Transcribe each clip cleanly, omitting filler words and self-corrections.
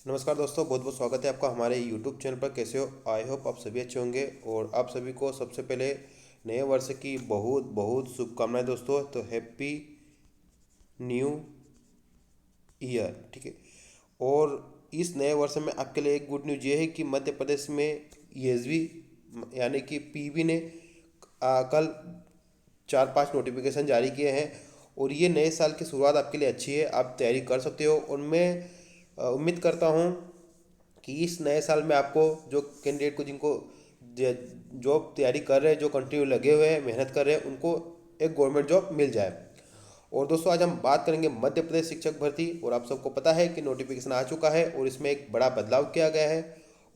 नमस्कार दोस्तों, बहुत बहुत स्वागत है आपका हमारे यूट्यूब चैनल पर। कैसे हो? आई होप आप सभी अच्छे होंगे। और आप सभी को सबसे पहले नए वर्ष की बहुत बहुत शुभकामनाएं दोस्तों। तो हैप्पी न्यू ईयर, ठीक है। और इस नए वर्ष में आपके लिए एक गुड न्यूज ये है कि मध्य प्रदेश में ईएसवी यानी कि पीबी ने कल 4-5 नोटिफिकेशन जारी किए हैं। और ये नए साल की शुरुआत आपके लिए अच्छी है, आप तैयारी कर सकते हो। और मैं उम्मीद करता हूँ कि इस नए साल में आपको जो कैंडिडेट को जिनको जॉब तैयारी कर रहे हैं, जो कंटिन्यू लगे हुए हैं, मेहनत कर रहे हैं, उनको एक गवर्नमेंट जॉब मिल जाए। और दोस्तों, आज हम बात करेंगे मध्य प्रदेश शिक्षक भर्ती। और आप सबको पता है कि नोटिफिकेशन आ चुका है और इसमें एक बड़ा बदलाव किया गया है।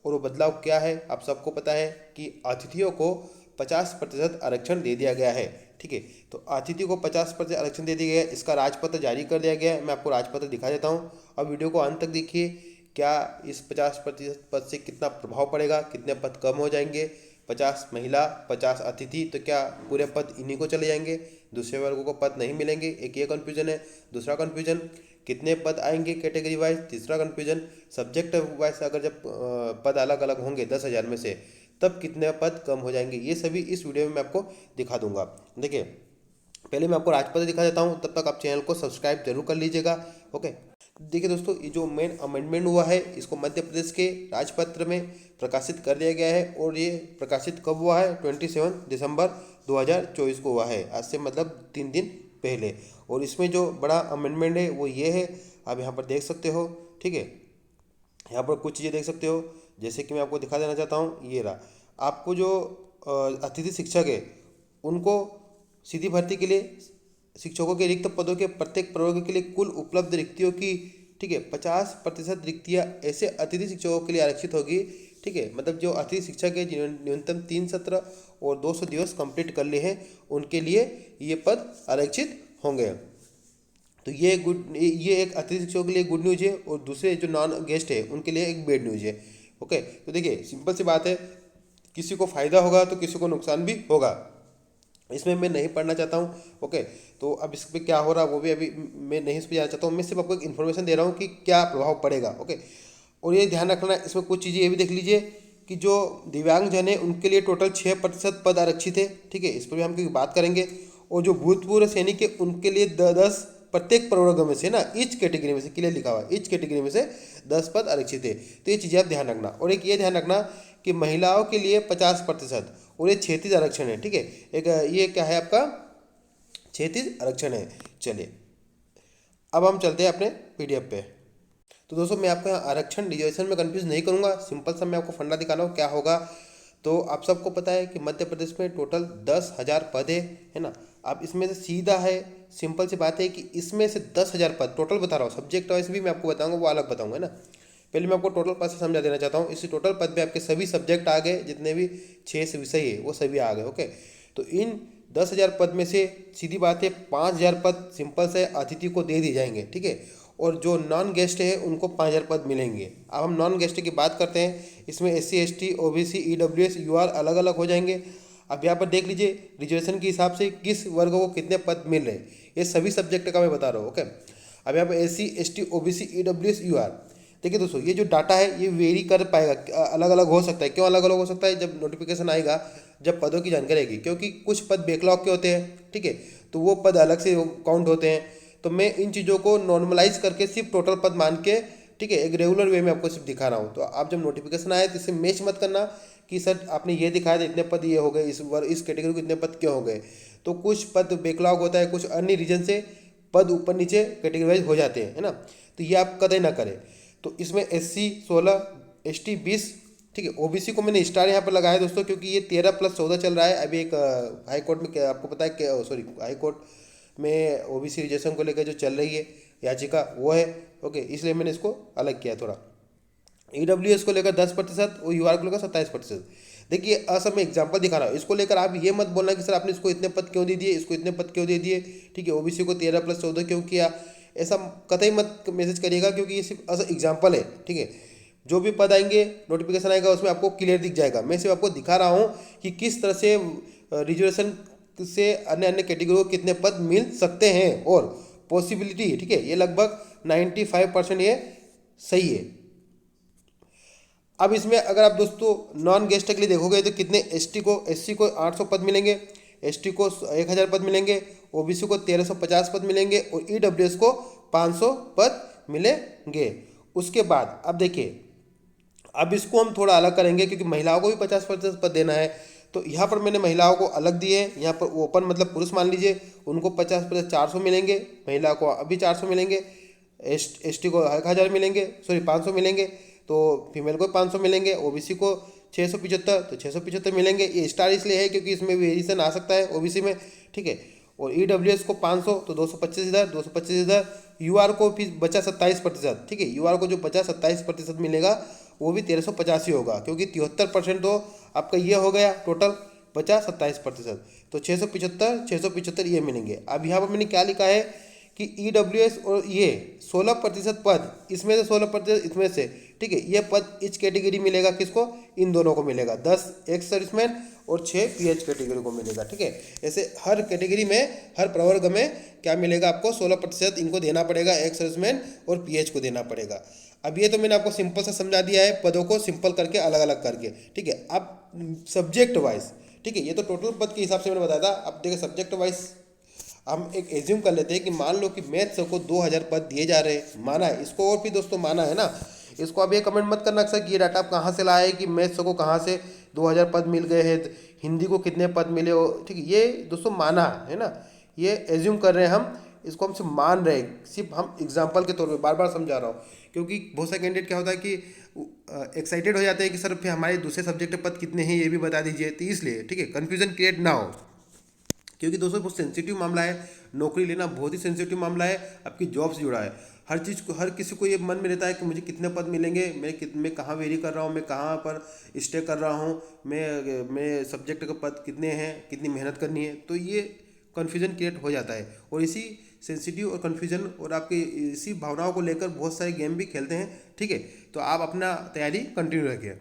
और वो बदलाव क्या है आप सबको पता है कि अतिथियों को 50% आरक्षण दे दिया गया है, ठीक है। तो अतिथि को 50% आरक्षण दे दिया गया है। इसका राजपत्र जारी कर दिया गया है। मैं आपको राजपत्र दिखा देता हूँ। अब वीडियो को अंत तक देखिए। क्या इस 50% पद से कितना प्रभाव पड़ेगा, कितने पद कम हो जाएंगे? 50 महिला, 50 अतिथि, तो क्या पूरे पद इन्हीं को चले जाएंगे, दूसरे वर्गों को पद नहीं मिलेंगे? एक ये कन्फ्यूजन है। दूसरा कन्फ्यूजन, कितने पद आएंगे कैटेगरी वाइज? तीसरा कन्फ्यूजन, सब्जेक्ट वाइज अगर जब पद अलग अलग होंगे 10,000 में से, तब कितने पद कम हो जाएंगे? ये सभी इस वीडियो में मैं आपको दिखा दूंगा। देखिए, पहले मैं आपको राजपत्र दिखा देता हूँ, तब तक आप चैनल को सब्सक्राइब जरूर कर लीजिएगा। ओके। देखिए दोस्तों, ये जो मेन अमेंडमेंट हुआ है, इसको मध्य प्रदेश के राजपत्र में प्रकाशित कर दिया गया है। और ये प्रकाशित कब हुआ है? 27 दिसंबर 2024 को हुआ है, आज से मतलब 3 दिन पहले। और इसमें जो बड़ा अमेंडमेंट है वो ये है, आप यहाँ पर देख सकते हो, ठीक है। यहाँ पर कुछ चीज़ें देख सकते हो, जैसे कि मैं आपको दिखा देना चाहता हूँ। ये रहा, आपको जो अतिथि शिक्षक है उनको सीधी भर्ती के लिए शिक्षकों के रिक्त पदों के प्रत्येक प्रवर्ग के लिए कुल उपलब्ध रिक्तियों की, ठीक है, 50% रिक्तियाँ ऐसे अतिथि शिक्षकों के लिए आरक्षित होगी, ठीक है। मतलब जो अतिथि शिक्षक है जिन्होंने न्यूनतम 3 सत्र और 200 दिवस कंप्लीट कर लिए हैं, उनके लिए ये पद आरक्षित होंगे। तो ये एक अतिथि शिक्षकों के लिए गुड न्यूज़ है। और दूसरे जो नॉन गेस्ट है उनके लिए एक बैड न्यूज़ है। ओके। तो देखिए, सिंपल सी बात है, किसी को फायदा होगा तो किसी को नुकसान भी होगा। इसमें मैं नहीं पढ़ना चाहता हूँ। ओके। तो अब इस पर क्या हो रहा है वो भी अभी मैं नहीं इस पर जाना चाहता हूँ। मैं सिर्फ आपको एक इन्फॉर्मेशन दे रहा हूँ कि क्या प्रभाव पड़ेगा। ओके। और ये ध्यान रखना, इसमें कुछ चीज़ें ये भी देख लीजिए कि जो दिव्यांगजन है उनके लिए टोटल 6% पद आरक्षित है, ठीक है। इस पर भी हम क्योंकि बात करेंगे। और जो भूतपूर्व सैनिक है उनके लिए 10 प्रत्येक प्रवर्ग में से ना, ईच कैटेगरी में से, क्लियर लिखा हुआ है, ईच कैटेगरी में से 10 पद आरक्षित है। तो ये चीज़ें आप ध्यान रखना। और एक ये ध्यान रखना कि महिलाओं के लिए 50% और ये 36 आरक्षण है, ठीक है। एक ये क्या है आपका, 36 आरक्षण है। चलिए, अब हम चलते हैं अपने पीडीएफ पे। तो दोस्तों, मैं आपको यहाँ आरक्षण रिजर्वेशन में कंफ्यूज नहीं करूँगा। सिंपल सा मैं आपको फंडा दिखा रहा हूँ क्या होगा। तो आप सबको पता है कि मध्य प्रदेश में टोटल 10,000 पद है ना। अब इसमें से सीधा है, सिंपल सी बात है कि इसमें से 10,000 पद टोटल बता रहा हूँ। सब्जेक्ट वाइज भी मैं आपको बताऊँगा, वो अलग बताऊँगा, है ना। पहले मैं आपको टोटल पद से समझा देना चाहता हूँ। इस टोटल पद पे आपके सभी सब्जेक्ट आ गए, जितने भी 6 विषय है वो सभी आ गए। ओके। तो इन 10,000 पद में से सीधी बात है 5,000 पद सिंपल से अतिथि को दे दिए जाएंगे, ठीक है। और जो नॉन गेस्ट है उनको 5,000 पद मिलेंगे। अब हम नॉन गेस्ट की बात करते हैं। इसमें SC ST OBC EWS UR अलग अलग हो जाएंगे। अब यहाँ पर देख लीजिए रिजर्वेशन के हिसाब से किस वर्ग को कितने पद मिल रहे हैं, ये सभी सब्जेक्ट का मैं बता रहा हूँ। ओके। अब यहाँ पर SC ST OBC EWS UR, देखिए दोस्तों, ये जो डाटा है ये वेरी कर पाएगा, अलग अलग हो सकता है। क्यों अलग अलग हो सकता है? जब नोटिफिकेशन आएगा, जब पदों की जानकारी आएगी, क्योंकि कुछ पद बैकलॉग के होते हैं, ठीक है। तो वो पद अलग से काउंट होते हैं। तो मैं इन चीज़ों को नॉर्मलाइज करके सिर्फ टोटल पद मान के, ठीक है, एक रेगुलर वे में आपको सिर्फ दिखा रहा हूँ। तो आप जब नोटिफिकेशन आए तो इसे मैच मत करना कि सर आपने ये दिखाया था इतने पद ये हो गए, इस कैटेगरी को इतने पद क्यों हो गए। तो कुछ पद बैकलॉग होता है, कुछ अन्य रीजन से पद ऊपर नीचे कैटेगरी वाइज हो जाते हैं, है ना। तो ये आप कतई ना करें। तो इसमें SC 16, ST 20, ठीक है। OBC को मैंने स्टार यहाँ पर लगाया दोस्तों, क्योंकि ये 13+14 चल रहा है। अभी एक हाई कोर्ट में, क्या आपको पता है कि सॉरी, हाई कोर्ट में OBC रिजर्वेशन को लेकर जो चल रही है याचिका, वो है। ओके, इसलिए मैंने इसको अलग किया थोड़ा। EWS को लेकर 10% और UR को लेकर 27%। देखिए, असम में एग्जाम्पल दिखा रहा हूँ, इसको लेकर आप ये मत बोलना कि सर आपने इसको इतने पद क्यों दे दिए, इसको इतने पद क्यों दे दिए, ठीक है। OBC को 13+14 क्यों किया, ऐसा कतई मत मैसेज करिएगा, क्योंकि ये सिर्फ ऐसा एग्जाम्पल है, ठीक है। जो भी पद आएंगे, नोटिफिकेशन आएगा, उसमें आपको क्लियर दिख जाएगा। मैं सिर्फ आपको दिखा रहा हूँ कि किस तरह से रिजर्वेशन से अन्य अन्य कैटेगरी को कितने पद मिल सकते हैं और पॉसिबिलिटी, ठीक है। ये लगभग 95% ये सही है। अब इसमें अगर आप दोस्तों नॉन गेस्ट के लिए देखोगे तो कितने एससी को 800 पद मिलेंगे, एसटी को 1000 पद मिलेंगे, ओबीसी को 1350 पद मिलेंगे और ईडब्ल्यूएस को 500 पद मिलेंगे। उसके बाद अब देखिए, अब इसको हम थोड़ा अलग करेंगे क्योंकि महिलाओं को भी 50% पद देना है। तो यहाँ पर मैंने महिलाओं को अलग दिए, यहाँ पर ओपन मतलब पुरुष मान लीजिए, उनको 50% 400 मिलेंगे, महिला को अभी 400 मिलेंगे, एसटी को 1000 मिलेंगे, सॉरी 500 मिलेंगे, तो फीमेल को 500 मिलेंगे, ओबीसी को 675 तो 675 मिलेंगे। ये स्टार इसलिए है क्योंकि इसमें वेरिएशन आ सकता है ओबीसी में, ठीक है। और ईडब्ल्यूएस को 500 तो 225 इधर, 225 इधर। यूआर को फिर बचा 27%, ठीक है। यूआर को जो बचा 27% मिलेगा वो भी 1385 होगा, क्योंकि 73% तो आपका ये हो गया टोटल, बचा 27%, तो 675 ये मिलेंगे। अब यहाँ पर मैंने क्या लिखा है कि ईडब्ल्यूएस और ये 16% पद, इसमें से 16% इसमें से, ठीक है, ये पद इस कैटेगरी मिलेगा किसको, इन दोनों को मिलेगा, 10 एक्स सर्विसमैन और 6 पीएच कैटेगरी को मिलेगा, ठीक है। ऐसे हर कैटेगरी में, हर प्रवर्ग में क्या मिलेगा आपको, 16% इनको देना पड़ेगा, एक्स सर्विसमैन और पीएच को देना पड़ेगा। अब ये तो मैंने आपको सिंपल सा समझा दिया है, पदों को सिंपल करके अलग अलग करके, ठीक है। अब सब्जेक्ट वाइज, ठीक है, ये तो टोटल पद के हिसाब से मैंने बताया था। अब देखिए सब्जेक्ट वाइज हम एक एज्यूम कर लेते हैं कि मान लो कि मैथ्स को 2000 पद दिए जा रहे हैं, माना है इसको, और फिर दोस्तों माना है ना, इसको अब ये कमेंट मत करना सर कि ये डाटा आप कहाँ से लाए कि मैथ्स को कहाँ से 2000 पद मिल गए हैं, हिंदी को कितने पद मिले हो, ठीक है। ये दोस्तों माना है ना, ये एज्यूम कर रहे हैं हम, इसको हमसे मान रहे हैं, सिर्फ हम एग्जाम्पल के तौर पर बार बार समझा रहा हूँ, क्योंकि बहुत सारे कैंडिडेट क्या होता है कि एक्साइटेड हो जाते हैं कि सर फिर हमारे दूसरे सब्जेक्ट पद कितने हैं ये भी बता दीजिए, तो इसलिए, ठीक है, कन्फ्यूजन क्रिएट ना हो, क्योंकि दोस्तों बहुत सेंसिटिव मामला है, नौकरी लेना बहुत ही सेंसिटिव मामला है, आपकी जॉब से जुड़ा है। हर चीज़ को, हर किसी को ये मन में रहता है कि मुझे कितने पद मिलेंगे, मैं कहाँ वेरी कर रहा हूँ, मैं कहाँ पर स्टे कर रहा हूँ, मैं सब्जेक्ट का पद कितने हैं, कितनी मेहनत करनी है, तो ये कन्फ्यूजन क्रिएट हो जाता है। और इसी सेंसिटिव और कन्फ्यूजन और आपकी इसी भावनाओं को लेकर बहुत सारे गेम भी खेलते हैं, ठीक है। तो आप अपना तैयारी कंटिन्यू रखिए।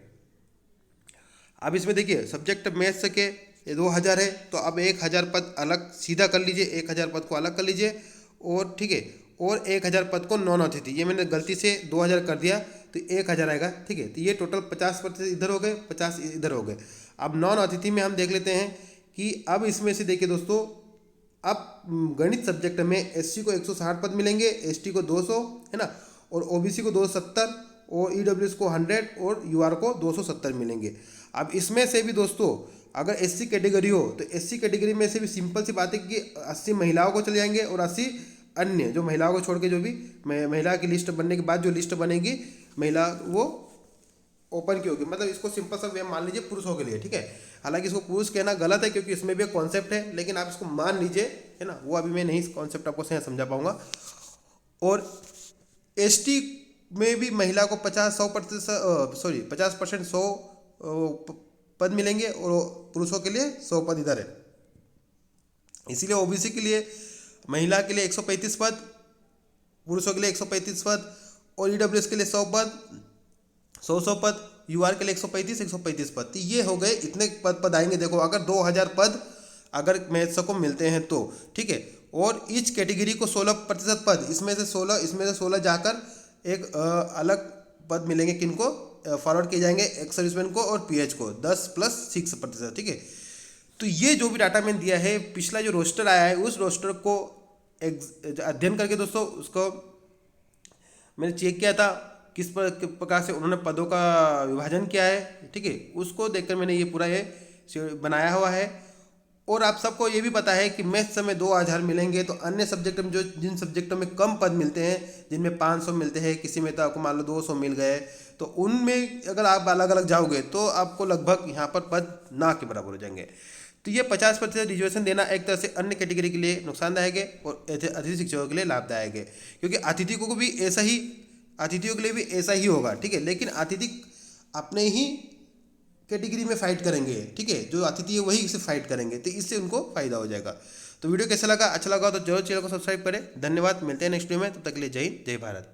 अब इसमें देखिए सब्जेक्ट मैथ्स के 2000 है, तो अब 1000 पद अलग सीधा कर लीजिए, 1000 पद को अलग कर लीजिए, और ठीक है, और 1000 पद को नॉन अतिथि, ये मैंने गलती से 2000 कर दिया तो 1000 आएगा, ठीक है। तो ये टोटल 50% इधर हो गए, 50 इधर हो गए। अब नॉन अतिथि में हम देख लेते हैं कि अब इसमें से देखिए दोस्तों, अब गणित सब्जेक्ट में एससी को 160 पद मिलेंगे, एसटी को 200 है ना, और ओबीसी को 270, और ईडब्ल्यूएस को 100 और यूआर को 270 मिलेंगे। अब इसमें से भी दोस्तों अगर एससी कैटेगरी हो तो एससी कैटेगरी में से भी सिंपल सी बात है कि 80 महिलाओं को चले जाएंगे और 80 अन्य, जो महिलाओं को छोड़ के जो भी महिला की लिस्ट बनने के बाद जो लिस्ट बनेगी महिला, वो ओपन की होगी, मतलब इसको सिंपल सा वे मान लीजिए पुरुषों के लिए, ठीक है। हालांकि इसको पुरुष कहना गलत है क्योंकि इसमें भी एक कॉन्सेप्ट है, लेकिन आप इसको मान लीजिए, है ना, वो अभी मैं नहीं कॉन्सेप्ट आपको सही समझा पाऊंगा। और एसटी में भी महिला को 50% 100 पद मिलेंगे और पुरुषों के लिए 100 पद इधर है। इसीलिए ओबीसी के लिए, महिला के लिए 135 पद, पुरुषों के लिए 135 पद, और ईडब्ल्यूएस के लिए 100 पद, 100 पद, यूआर के लिए 135 पद। तो ये हो गए, इतने पद आएंगे। देखो अगर 2000 पद अगर मैथ्स को मिलते हैं तो, ठीक है, और ईच कैटेगरी को 16% पद, इसमें से 16 जाकर एक अलग पद मिलेंगे, किनको फॉरवर्ड किए जाएंगे, एक्स सर्विसमैन को और पीएच को 10 + 6%, ठीक है। तो ये जो भी डाटा मैंने दिया है, पिछला जो रोस्टर आया है उस रोस्टर को अध्ययन करके दोस्तों उसको मैंने चेक किया था किस प्रकार से उन्होंने पदों का विभाजन किया है, ठीक है, उसको देखकर मैंने ये पूरा ये बनाया हुआ है। और आप सबको ये भी पता है कि मैथ्स में 2000 मिलेंगे, तो अन्य सब्जेक्ट में जो जिन सब्जेक्टों में कम पद मिलते हैं, जिनमें 500 मिलते हैं, किसी में तो आपको मान लो 200 मिल गए, तो उनमें अगर आप अलग अलग जाओगे तो आपको लगभग यहाँ पर पद ना के बराबर हो जाएंगे। तो ये 50% रिजर्वेशन देना एक तरह से अन्य कैटेगरी के लिए नुकसानदायक है और अतिथि शिक्षकों के लिए लाभदायक है, क्योंकि अतिथियों को भी ऐसा ही, अतिथियों के लिए भी ऐसा ही होगा, ठीक है। लेकिन अतिथि अपने ही कैटेगरी में फाइट करेंगे, ठीक है, जो अतिथि है वही से फाइट करेंगे, तो इससे उनको फायदा हो जाएगा। तो वीडियो कैसा लगा, अच्छा लगा तो जरूर चैनल को सब्सक्राइब करें। धन्यवाद, मिलते हैं नेक्स्ट वीडियो में, तब तक के लिए जय हिंद, जय भारत।